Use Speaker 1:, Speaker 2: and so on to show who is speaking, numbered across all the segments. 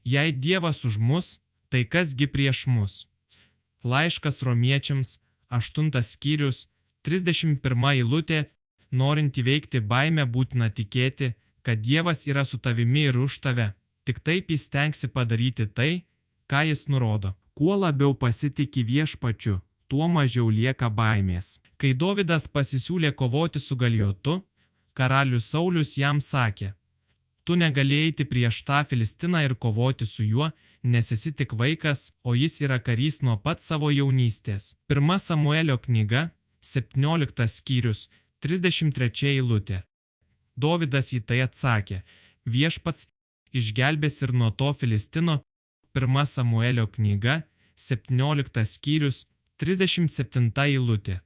Speaker 1: Jei Dievas už mus, tai kasgi prieš mus? Laiškas Romiečiams, 8 skyrius, 31 eilutė. Norint įveikti baimę būtina tikėti, kad Dievas yra su tavimi ir už tave. Tik taip jis stengsi padaryti tai, ką jis nurodo. Kuo labiau pasitiki Viešpačiu, tuo mažiau lieka baimės. Kai Dovydas pasisiūlė kovoti su Galiotu, karalius Saulius jam sakė: tu negali eiti prieš tą Filistiną ir kovoti su juo, nes esi tik vaikas, o jis yra karys nuo pat savo jaunystės. 1 Samuelio knyga, 17 skyrius, 33 eilutė. Dovydas į tai atsakė: Viešpats išgelbės ir nuo to Filistino. 1 Samuelio knyga, 17 skyrius, 37 eilutė.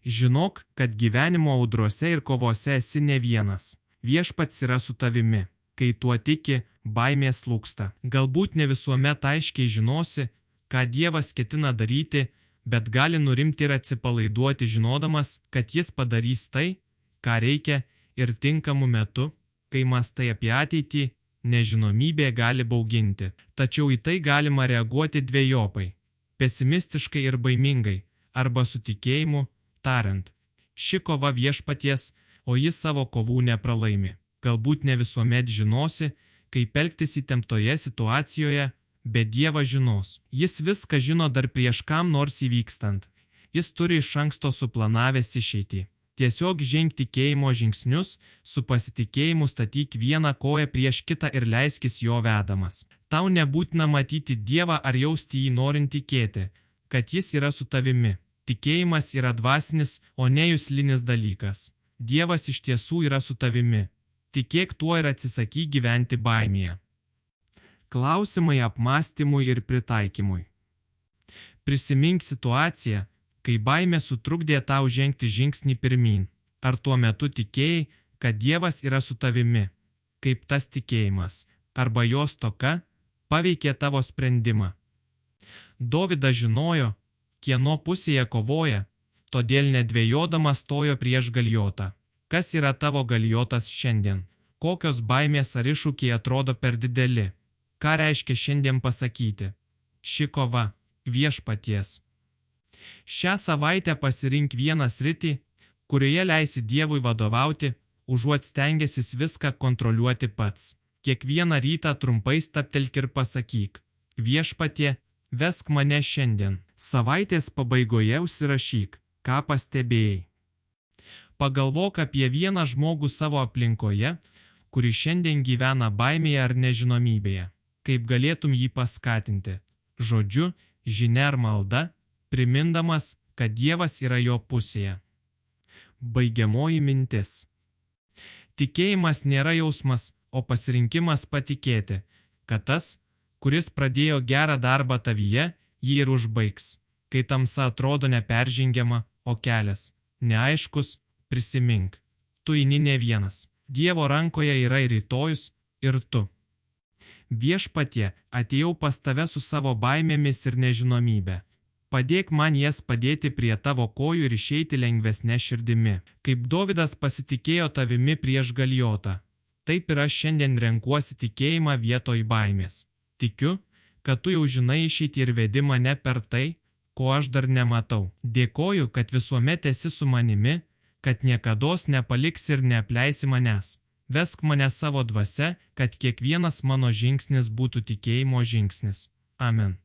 Speaker 1: Žinok, kad gyvenimo audrose ir kovose esi ne vienas. Viešpats yra su tavimi. Kai tuo tiki, baimės slūgsta. Galbūt ne visuomet aiškiai žinosi, ką Dievas ketina daryti, bet gali nurimti ir atsipalaiduoti žinodamas, kad jis padarys tai, ką reikia ir tinkamu metu. Kai mąstai apie ateitį, nežinomybė gali bauginti. Tačiau į tai galima reaguoti dvejopai – pesimistiškai ir baimingai, arba su tikėjimu, tariant: ši kova Viešpaties, o jis savo kovų nepralaimi. Galbūt ne visuomet žinosi, kaip elgtis įtemptoje situacijoje, bet Dievas žinos. Jis viską žino dar prieš kam nors įvykstant. Jis turi iš anksto suplanavęs išeitį. Tiesiog ženk tikėjimo žingsnius, su pasitikėjimu statyk vieną koją prieš kitą ir leiskis jo vedamas. Tau nebūtina matyti Dievą ar jausti jį norint tikėti, kad jis yra su tavimi. Tikėjimas yra dvasinis, o ne juslinis dalykas. Dievas iš tiesų yra su tavimi. Tikėk tuo ir atsisakyk gyventi baimėje. Klausimai apmąstymui ir pritaikymui. Prisimink situaciją, kai baimė sutrukdė tau žengti žingsnį pirmyn. Ar tuo metu tikėjai, kad Dievas yra su tavimi? Kaip tas tikėjimas, arba jo stoka, paveikė tavo sprendimą? Dovydas žinojo, kieno pusėje kovoja, todėl nedvejodamas stojo prieš Galiotą. Kas yra tavo Galiotas šiandien? Kokios baimės ar iššūkiai atrodo per dideli? Ką reiškia šiandien pasakyti: ši kova Viešpaties? Šią savaitę pasirink vieną sritį, kurioje leisi Dievui vadovauti, užuot stengęsis viską kontroliuoti pats. Kiekvieną rytą trumpai stabtelk ir pasakyk: Viešpatie, vesk mane šiandien. Savaitės pabaigoje užsirašyk, ką pastebėjai. Pagalvok apie vieną žmogų savo aplinkoje, kuri šiandien gyvena baimėje ar nežinomybėje. Kaip galėtum jį paskatinti? Žodžiu, žinia ar malda, primindamas, kad Dievas yra jo pusėje. Baigiamoji mintis. Tikėjimas nėra jausmas, o pasirinkimas patikėti, kad tas, kuris pradėjo gerą darbą tavyje, jį ir užbaigs. Kai tamsa atrodo neperžengiama, o kelias neaiškus, prisimink, tu eini ne vienas. Dievo rankoje yra ir rytojus, ir tu. Viešpatie, atėjau pas tave su savo baimėmis ir nežinomybė. Padėk man jas padėti prie tavo kojų ir išeiti lengvesnė širdimi. Kaip Dovydas pasitikėjo tavimi prieš Galiotą, taip ir aš šiandien renkuosi tikėjimą vietoj baimės. Tikiu, kad tu jau žinai išeiti ir vedi mane per tai, ko aš dar nematau. Dėkoju, kad visuomet esi su manimi, kad niekados nepaliksi ir neapleisi manęs. Vesk mane savo dvasia, kad kiekvienas mano žingsnis būtų tikėjimo žingsnis. Amen.